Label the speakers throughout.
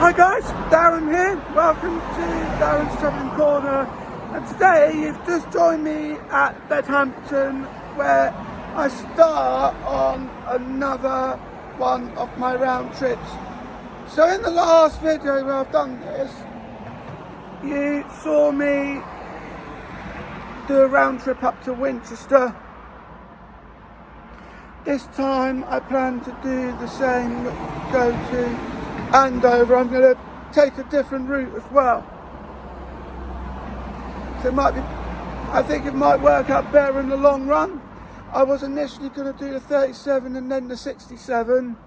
Speaker 1: Hi guys, Darren here. Welcome to Darren's Travelling Corner. And today you've just joined me at Bedhampton, where I start on another one of my round trips. So in the last video where I've done this, you saw me do a round trip up to Winchester. This time I plan to do the same, go to Andover. I'm going to take a different route as well. So it might be, I think it might work out better in the long run. I was initially going to do the 37 and then the 67,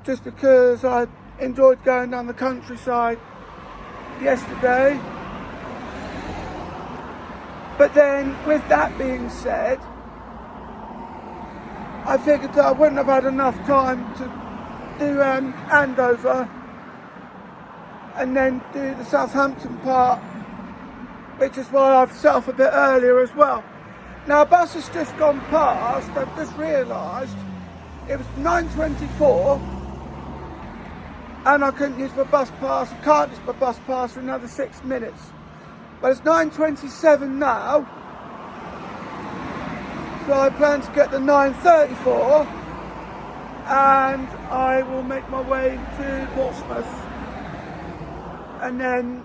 Speaker 1: just because I enjoyed going down the countryside yesterday. But then, with that being said, I figured that I wouldn't have had enough time to do Andover and then do the Southampton part, which is why I've set off a bit earlier as well. Now, a bus has just gone past. I've just realised it was 9:24 and I couldn't use my bus pass. I can't use my bus pass for another 6 minutes. But it's 9:27 now. So I plan to get the 9:34 and I will make my way to Portsmouth and then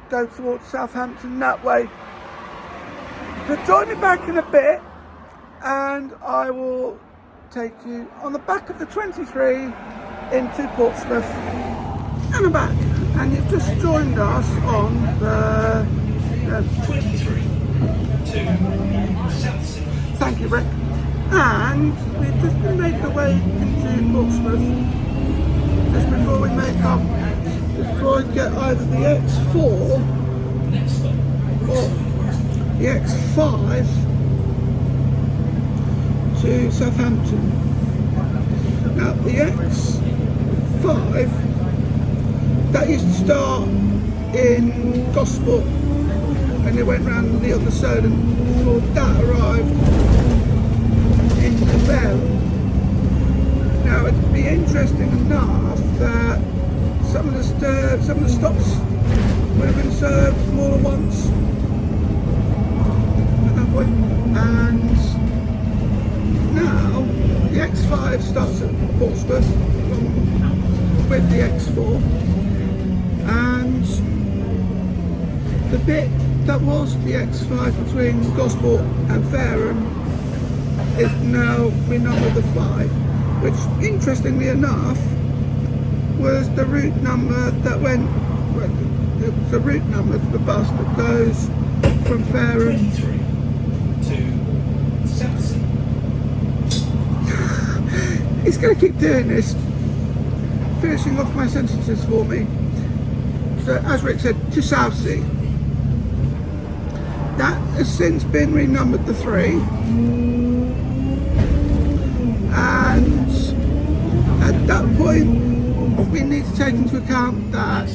Speaker 1: go towards Southampton that way. So join me back in a bit and I will take you on the back of the 23 into Portsmouth. And I'm back, and you've just joined us on the 23 to South. Thank you, Rick. And we've just been making our way into Portsmouth just before we before we get either the X4 or the X5 to Southampton. Now the X5, that used to start in Gosport and it went round the other side, and before that arrived in Fareham. Now it'd be interesting enough that some of the stops would have been served more than once at that point. And now the X5 starts at Portsmouth with the X4, and the bit that was the X5 between Gosport and Fareham is now renumbered the 5, which interestingly enough was the route number that went, well, the route number for the bus that goes from Fareham to Southsea. He's going to keep doing this, finishing off my sentences for me. So as Rick said, to Southsea. That has since been renumbered to 3, and at that point we need to take into account that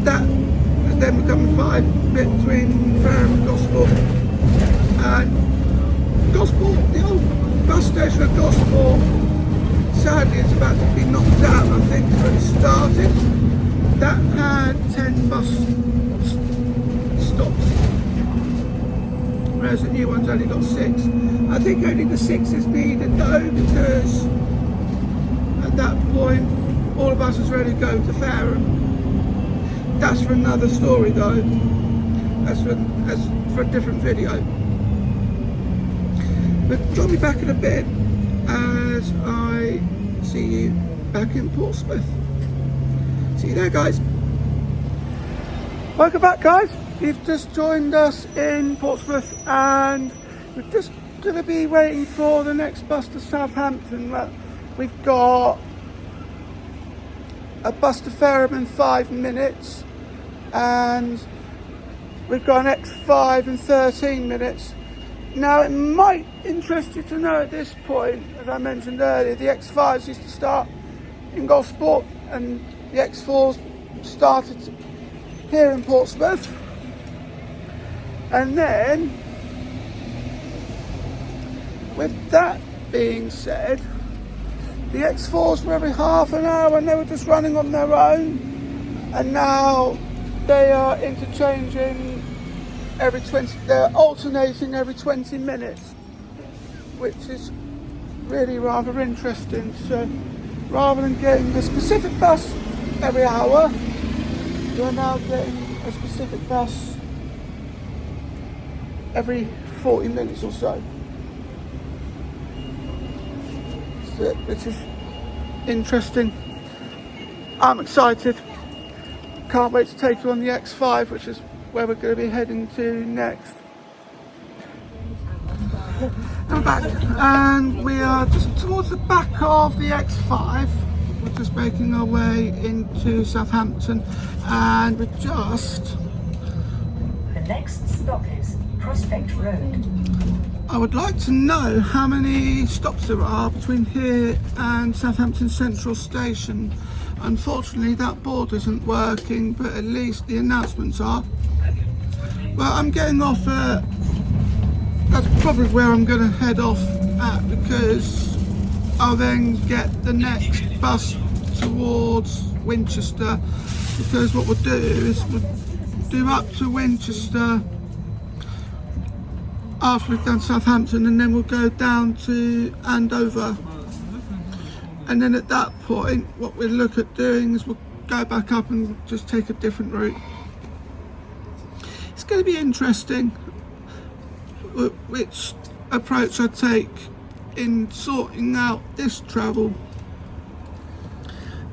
Speaker 1: that has then become 5 bit between Fareham and Gosport. And Gosport, the old bus station at Gosport, sadly it's about to be knocked down. I think when it started, that had 10 bus stops, whereas the new one's only got 6. I think only the 6 is needed though, because at that point all the buses ready to go to Fareham. That's for another story though. That's for a different video. But join me back in a bit as I see you back in Portsmouth. See you there, guys. Welcome back, guys. You've just joined us in Portsmouth and we're just going to be waiting for the next bus to Southampton. We've got a bus to Fareham in 5 minutes and we've got an X5 in 13 minutes. Now it might interest you to know at this point, as I mentioned earlier, the X5s used to start in Gosport and the X4s started here in Portsmouth, and then with that being said, the X4s were every half an hour and they were just running on their own, and now they are interchanging every 20, they're alternating every 20 minutes, which is really rather interesting. So rather than getting a specific bus every hour, you're now getting a specific bus every 40 minutes or so. Which is interesting. I'm excited. Can't wait to take you on the X5, which is where we're going to be heading to next. I'm back, and we are just towards the back of the X5. We're just making our way into Southampton, and we're just...
Speaker 2: The next stop is Prospect Road.
Speaker 1: I would like to know how many stops there are between here and Southampton Central Station. Unfortunately, that board isn't working, but at least the announcements are. Well, I'm getting off at... That's probably where I'm going to head off at, because I'll then get the next bus towards Winchester, because what we'll do is we'll do up to Winchester after we've done Southampton, and then we'll go down to Andover, and then at that point what we'll look at doing is we'll go back up and just take a different route. It's going to be interesting which approach I take in sorting out this travel,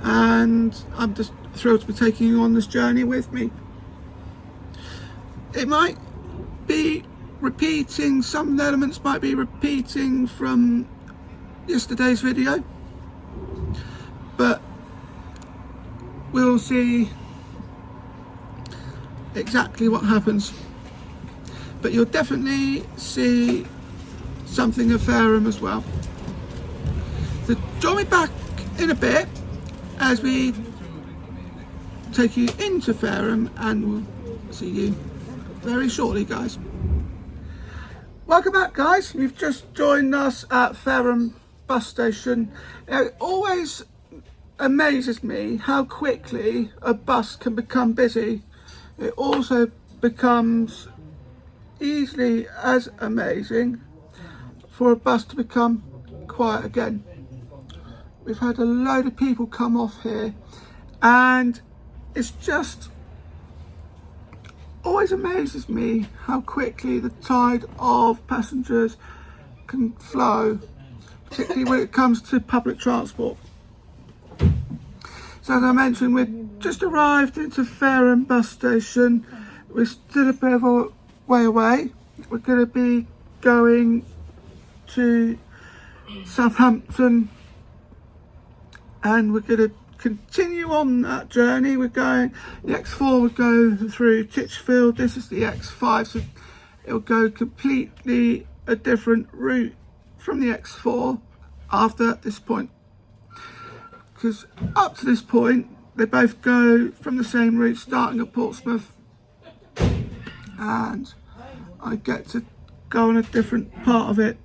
Speaker 1: and I'm just thrilled to be taking you on this journey with me. It might be repeating, some elements might be repeating from yesterday's video, but we'll see exactly what happens. But you'll definitely see something of Fareham as well. So join me back in a bit as we take you into Fareham, and we'll see you very shortly, guys. Welcome back, guys. You've just joined us at Fareham bus station. It always amazes me how quickly a bus can become busy. It also becomes easily as amazing for a bus to become quiet again. We've had a load of people come off here, and it's just always amazes me how quickly the tide of passengers can flow, particularly when it comes to public transport. So as I mentioned, we've just arrived into Fareham bus station. We're still a bit of a way away. We're going to be going to Southampton, and we're going to continue on that journey. We're going, the X4 will go through Titchfield. This is the X5, so it'll go completely a different route from the X4 after this point, because up to this point they both go from the same route, starting at Portsmouth, and I get to go on a different part of it.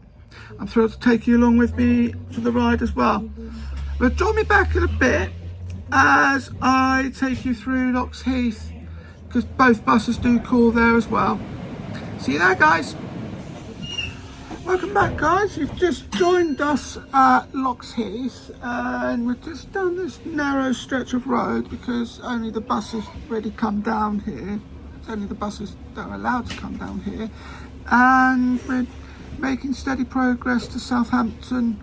Speaker 1: I'm thrilled to take you along with me for the ride as well. But join me back in a bit as I take you through Heath, because both buses do call there as well. See you there, guys. Welcome back, guys. You've just joined us at Heath, and we're just down this narrow stretch of road because only the buses really come down here. It's only the buses that are allowed to come down here, and we're making steady progress to Southampton.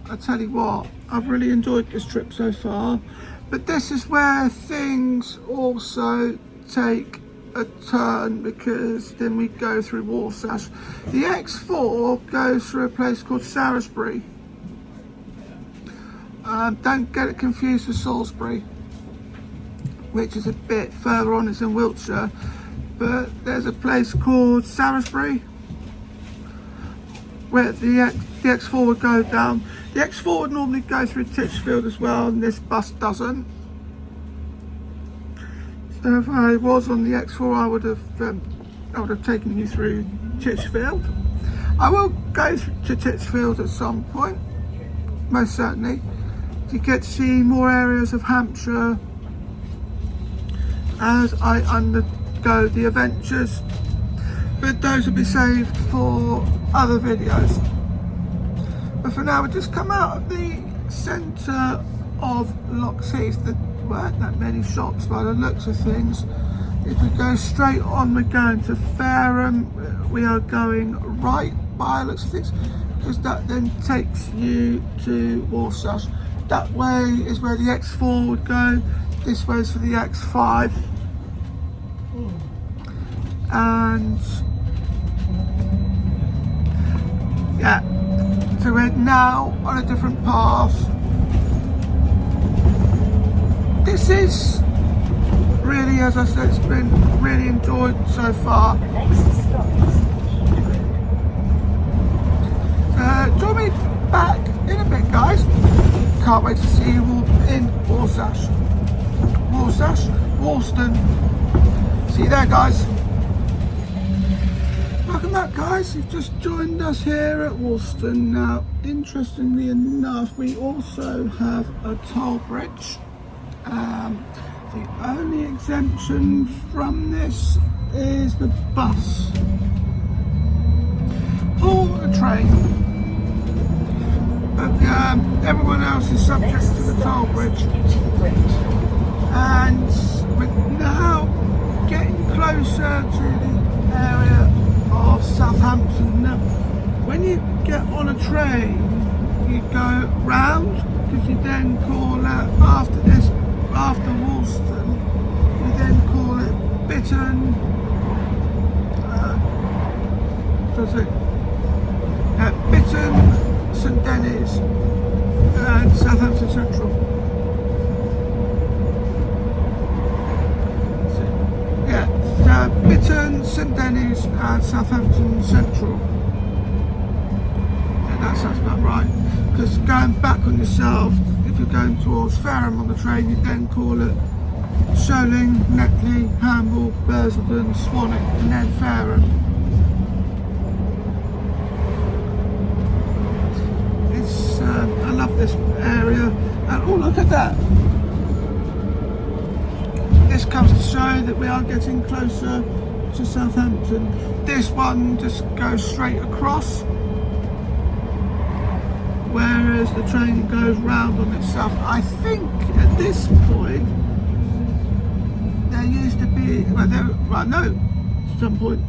Speaker 1: I tell you what, I've really enjoyed this trip so far, but this is where things also take a turn, because then we go through Walsall. The X4 goes through a place called Salisbury. Don't get it confused with Salisbury, which is a bit further on. It's in Wiltshire, but there's a place called Salisbury where the X4 would go down. The X4 would normally go through Titchfield as well, and this bus doesn't. So if I was on the X4, I would have taken you through Titchfield. I will go to Titchfield at some point, most certainly, to get to see more areas of Hampshire as I undergo the adventures, but those will be saved for other videos. But for now, we've just come out of the centre of Heath. There weren't that many shops by the looks of things. If we go straight on, we're going to Fareham. We are going right by the looks of things, because that then takes you to Woolston. That way is where the X4 would go. This way is for the X5. And yeah, so we're now on a different path. This is really, as I said, it's been really enjoyed so far. Join me back in a bit, guys. Can't wait to see you all in Woolston. See you there, guys. Welcome back, guys. You've just joined us here at Woolston. Now, interestingly enough, we also have a toll bridge. The only exemption from this is the bus or the train, but everyone else is subject to the toll bridge. And we're now getting closer to the area of Southampton. Now, when you get on a train, you go round, because you then call out after Woolston, you then call it Bitton, Bitton, St Denis and Southampton Central. Bitton, St Denis and Southampton Central. Yeah, that sounds about right. Because going back on yourself, if you're going towards Fareham on the train, you then call it Sholing, Neckley, Hamble, Bursledon, Swanwick and then Fareham. It's, I love this area. And oh, look at that. This comes to show that we are getting closer to Southampton. This one just goes straight across, whereas the train goes round on itself. I think at this point there used to be, at some point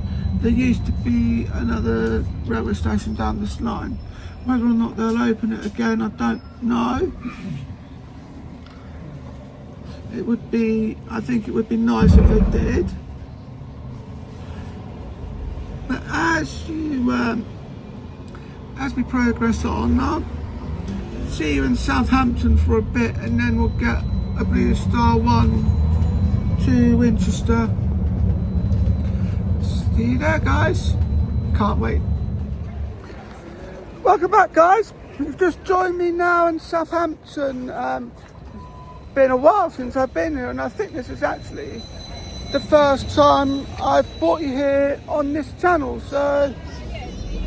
Speaker 1: there used to be another railway station down this line. Whether or not they'll open it again, I don't know. I think it would be nice if they did. But as we progress on, I'll see you in Southampton for a bit, and then we'll get a Bluestar 1 to Winchester. See you there, guys. Can't wait. Welcome back, guys. You've just joined me now in Southampton. Been a while since I've been here, and I think this is actually the first time I've brought you here on this channel, so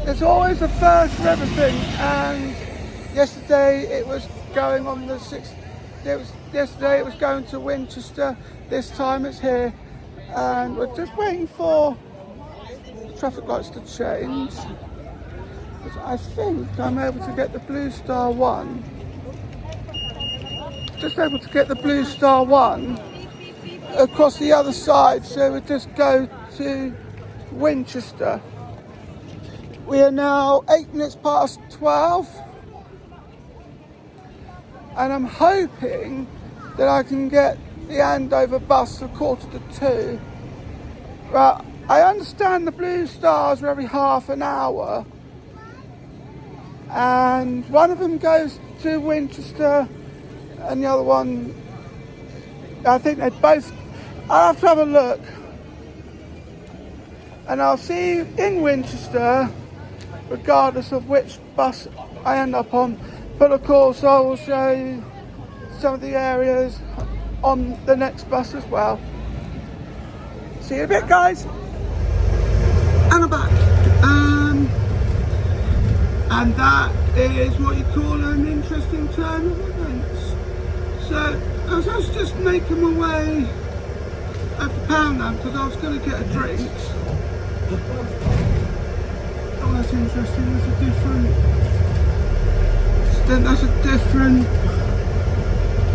Speaker 1: it's always a first for everything. And yesterday it was going on the 6th, yesterday it was going to Winchester, this time it's here, and we're just waiting for the traffic lights to change. I think I'm able to get the Bluestar 1. Just able to get the Bluestar 1 across the other side, so we just go to Winchester. We are now 8 minutes past 12, and I'm hoping that I can get the Andover bus for 1:45. But I understand the Bluestars are every half an hour, and one of them goes to Winchester and the other one, I think they both, I'll have to have a look, and I'll see you in Winchester regardless of which bus I end up on. But of course I will show you some of the areas on the next bus as well. See you in a bit, guys. And I'm back. And that is what you call an interesting turn of events. So as I was just making my way up to Poundland because I was going to get a drink. Oh, that's interesting. That's a different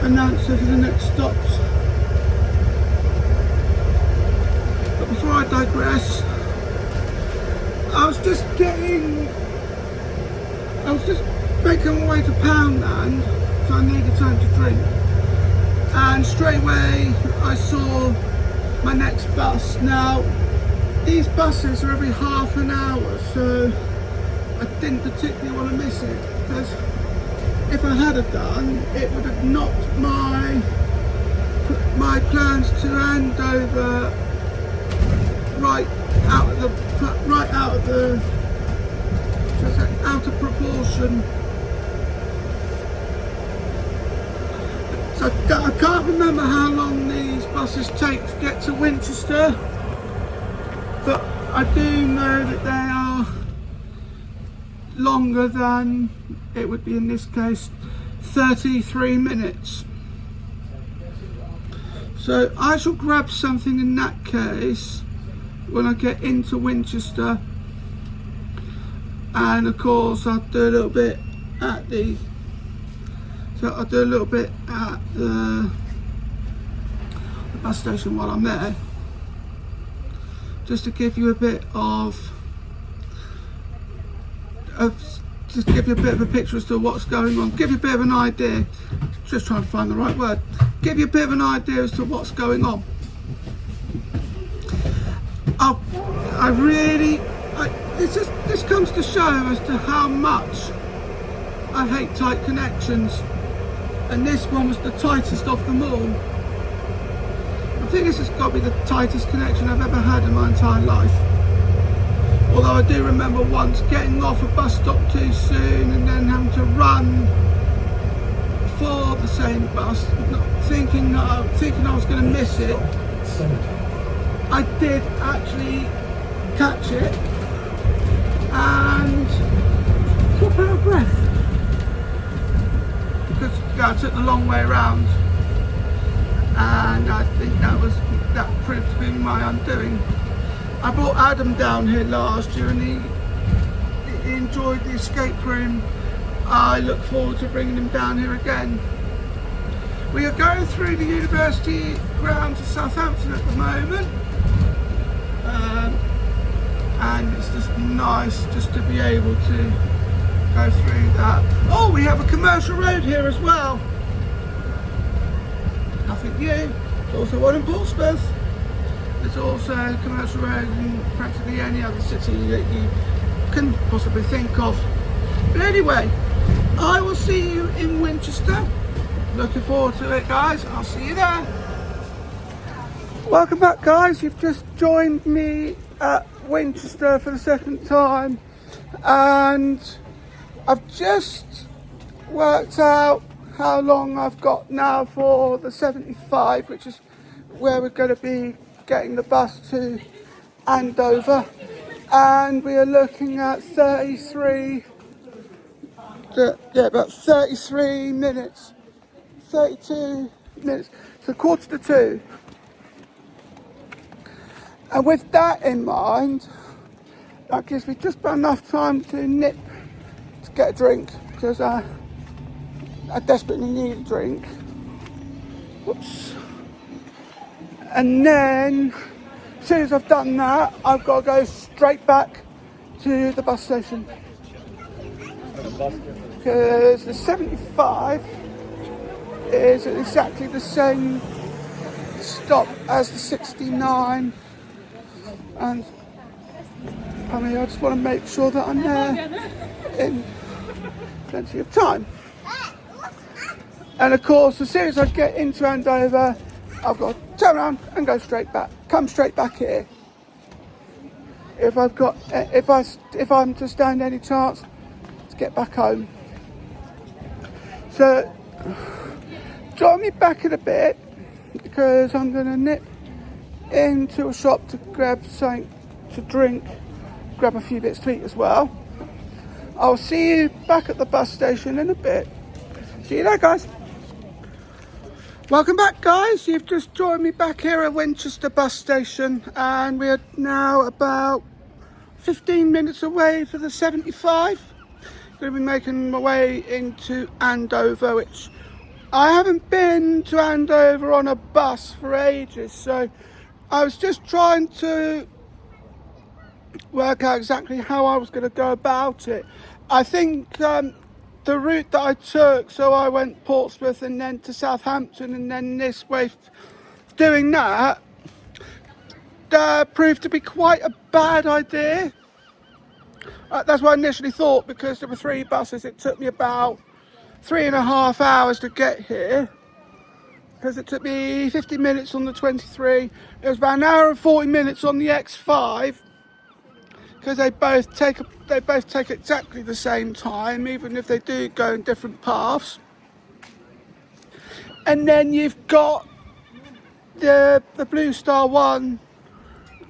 Speaker 1: announcer for the next stops. But before I digress, I was just making my way to Poundland, so I needed time to drink. And straight away I saw my next bus. Now, these buses are every half an hour, so I didn't particularly want to miss it, because if I had done, it would have knocked my plans to Andover out of proportion. So I can't remember how long these buses take to get to Winchester, but I do know that they are longer than, it would be in this case, 33 minutes. So I shall grab something in that case when I get into Winchester, and of course I'll do a little bit at the bus station while I'm there, just to give you a bit of a picture as to what's going on, give you a bit of an idea, just trying to find the right word, give you a bit of an idea as to what's going on. This comes to show as to how much I hate tight connections, and this one was the tightest of them all. I think this has got to be the tightest connection I've ever had in my entire life. Although I do remember once getting off a bus stop too soon and then having to run for the same bus, thinking I was going to miss it. I did actually catch it and got out of breath because I took the long way around, and I think that proved to be my undoing. I brought Adam down here last year and he enjoyed the escape room. I look forward to bringing him down here again. We are going through the university grounds of Southampton at the moment, and it's just nice just to be able to go through that. Oh, we have a commercial road here as well. Nothing new. There's also one in Portsmouth. There's also a commercial road in practically any other city that you can possibly think of. But anyway, I will see you in Winchester. Looking forward to it, guys. I'll see you there. Welcome back, guys. You've just joined me at Winchester for the second time, and I've just worked out how long I've got now for the 75, which is where we're going to be getting the bus to Andover, and we are looking at about 33 minutes, 32 minutes, so 1:45. And with that in mind, that gives me just about enough time to nip to get a drink, because I desperately need a drink. Whoops. And then, as soon as I've done that, I've got to go straight back to the bus station, because the 75 is at exactly the same stop as the 69, and I just want to make sure that I'm there in plenty of time. And of course, as soon as I get into Andover, I've got to turn around and go straight back, come straight back here. If I'm to stand any chance to get back home. So, join me back in a bit, because I'm going to nip into a shop to grab something to drink, grab a few bits to eat as well. I'll see you back at the bus station in a bit. See you there, guys. Welcome back, guys. You've just joined me back here at Winchester bus station, and we're now about 15 minutes away for the 75. Going to be making my way into Andover, which I haven't been to Andover on a bus for ages, so I was just trying to work out exactly how I was going to go about it. I think the route that I took, so I went Portsmouth and then to Southampton and then this way, doing that proved to be quite a bad idea. That's what I initially thought, because there were 3 buses. It took me about 3.5 hours to get here, because it took me 50 minutes on the 23. It was about an hour and 40 minutes on the X5, because they both take exactly the same time, even if they do go in different paths. And then you've got the Bluestar one,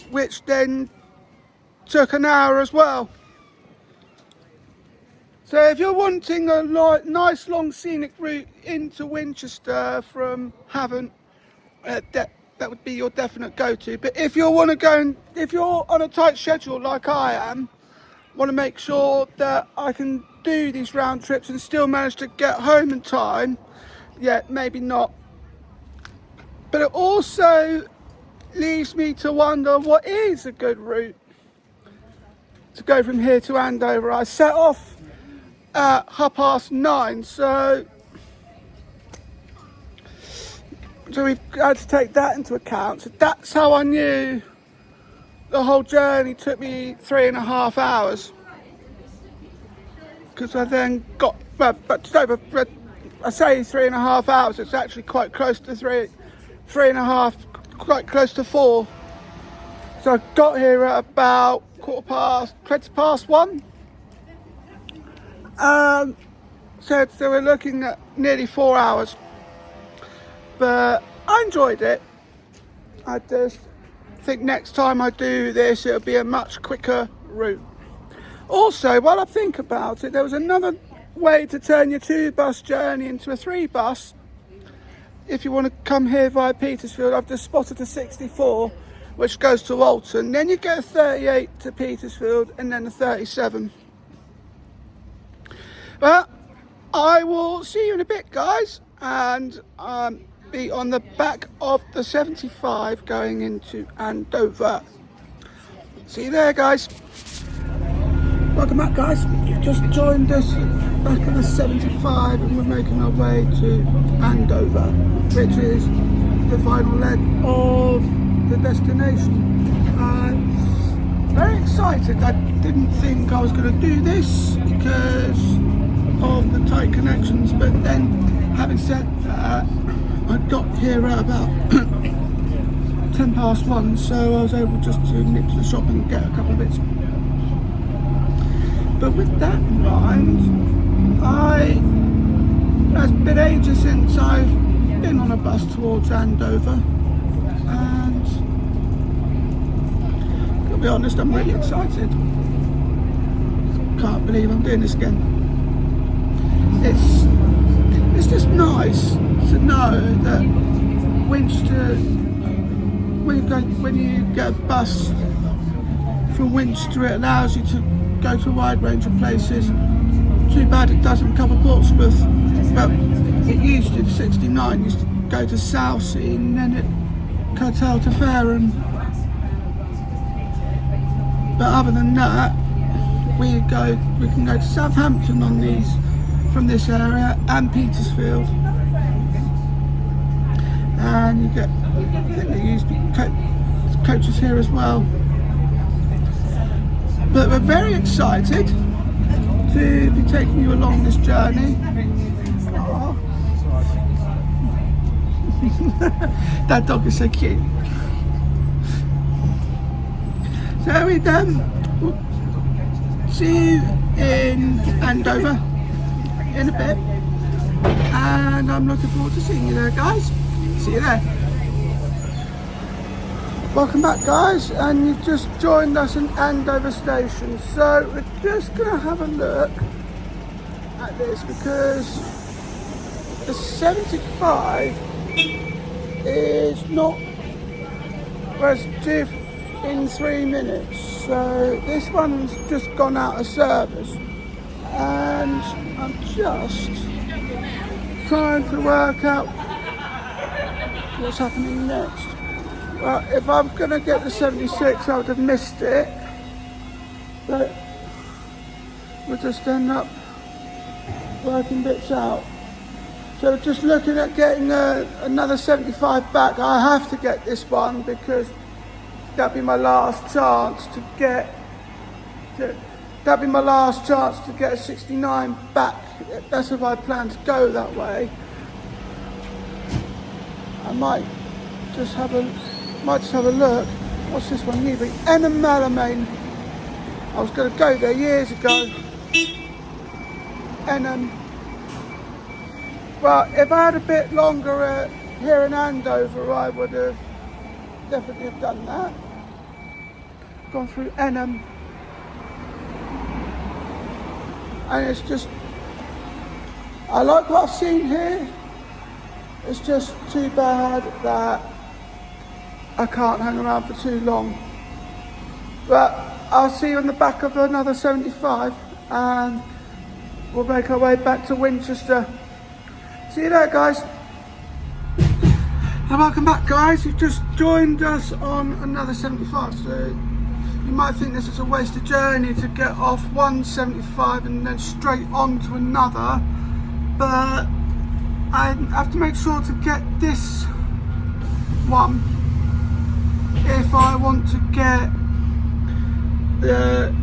Speaker 1: which then took an hour as well. So if you're wanting a nice long scenic route into Winchester from Havant, that would be your definite go-to. But if you want to go, if you're on a tight schedule like I am, want to make sure that I can do these round trips and still manage to get home in time, yeah, maybe not. But it also leaves me to wonder, what is a good route to go from here to Andover? I set off at 9:30, so we've had to take that into account. So that's how I knew the whole journey took me 3.5 hours, because I then got, but I say 3.5 hours, it's actually quite close to 3.5, quite close to 4. So I got here at about 1:15. So we're looking at nearly 4 hours, but I enjoyed it. I just think next time I do this, it'll be a much quicker route. Also, while I think about it, there was another way to turn your 2-bus journey into a 3-bus. If you want to come here via Petersfield, I've just spotted a 64 which goes to Woolston. Then you get a 38 to Petersfield, and then a 37. But I will see you in a bit, guys, and be on the back of the 75 going into Andover. See you there, guys. Welcome back, guys. You've just joined us back at the 75, and we're making our way to Andover, which is the final leg of the destination. Very excited. I didn't think I was going to do this because of the tight connections, but then, having said that, I got here at about 1:10, so I was able just to nip to the shop and get a couple of bits. But with that in mind, it's been ages since I've been on a bus towards Andover, and to be honest, I'm really excited. Can't believe I'm doing this again. It's just nice to know that Winchester, when you get a bus from Winchester, it allows you to go to a wide range of places. Too bad it doesn't cover Portsmouth, but it used to. 69 used to go to Southsea, and then it curtailed to Fareham. But other than that, we can go to Southampton on these from this area, and Petersfield, and you get, I think they use coaches here as well. But we're very excited to be taking you along this journey. That dog is so cute. So we'll see you in Andover in a bit, and I'm looking forward to seeing you there, guys. See you there. Welcome back, guys, and you've just joined us in Andover station. So we're just going to have a look at this because the 75 is not, well, it's due in 3 minutes. So this one's just gone out of service, and I'm just trying to work out what's happening next. Well, if I'm going to get the 76, I would have missed it, but we'll just end up working bits out. So just looking at getting another 75 back. I have to get this one because that'd be my last chance to get a 69 back. That's if I plan to go that way. I might just have a look. What's this one? Newbury, Enham Malamain. I was going to go there years ago. Enham. Well, if I had a bit longer here in Andover, I would have definitely have done that. Gone through Enham. And it's just, I like what I've seen here. It's just too bad that I can't hang around for too long. But I'll see you on the back of another 75 and we'll make our way back to Winchester. See you there, guys. And welcome back, guys. You've just joined us on another 75. So you might think this is a wasted journey to get off one 75 and then straight on to another. But I have to make sure to get this one if I want to get the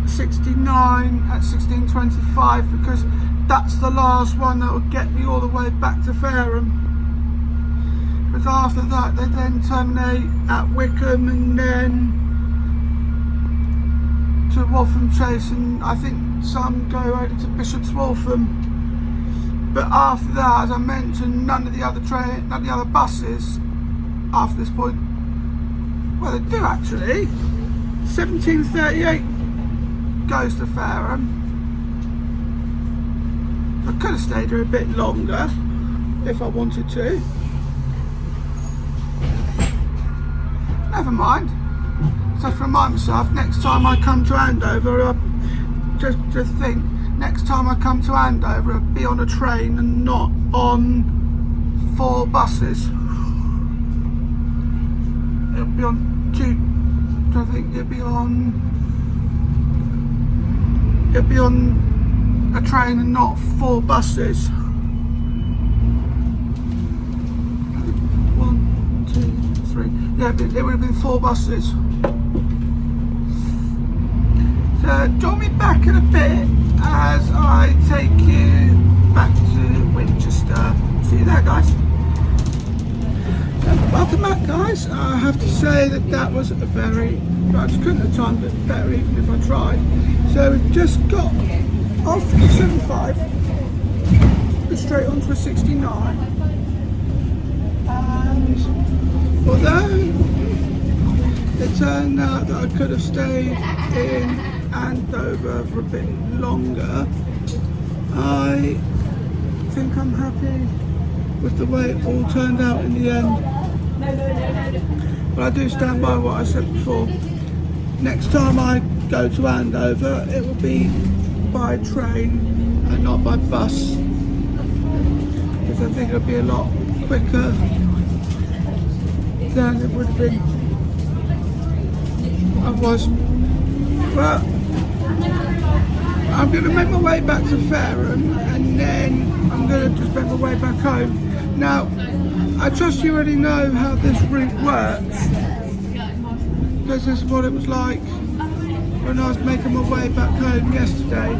Speaker 1: 69 at 1625, because that's the last one that will get me all the way back to Fareham. Because after that they then terminate at Wickham and then to Waltham Chase, and I think some go over to Bishop's Waltham. But after that, as I mentioned, none of the other buses after this point, well, they do actually. 1738 goes to Fareham. I could have stayed here a bit longer if I wanted to. Never mind. So to remind myself, next time I come to Andover, just think, next time I come to Andover, I'll be on a train and not on 4 buses. It'll be on 2. I think it'll be on a train and not 4 buses. 1, 2, 3. Yeah, it would have been 4 buses. So join me back in a bit as I take you back to Winchester. See you there, guys. Welcome back, guys. I have to say that was a very, I just couldn't have timed it better even if I tried. So we've just got off the 75, straight onto a 69, and although it turned out that I could have stayed in Andover for a bit longer, I think I'm happy with the way it all turned out in the end. But I do stand by what I said before. Next time I go to Andover, it will be by train and not by bus, because I think it'll be a lot quicker than it would have been otherwise. But I'm going to make my way back to Fareham and then I'm going to just make my way back home. Now, I trust you already know how this route works, because this is what it was like when I was making my way back home yesterday.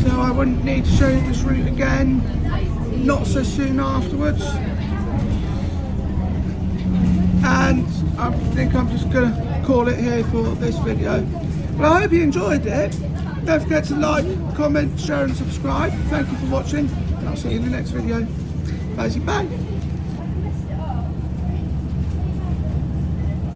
Speaker 1: So I wouldn't need to show you this route again, not so soon afterwards. And I think I'm just going to call it here for this video. Well, I hope you enjoyed it. Don't forget to like, comment, share and subscribe. Thank you for watching, and I'll see you in the next video. Bye.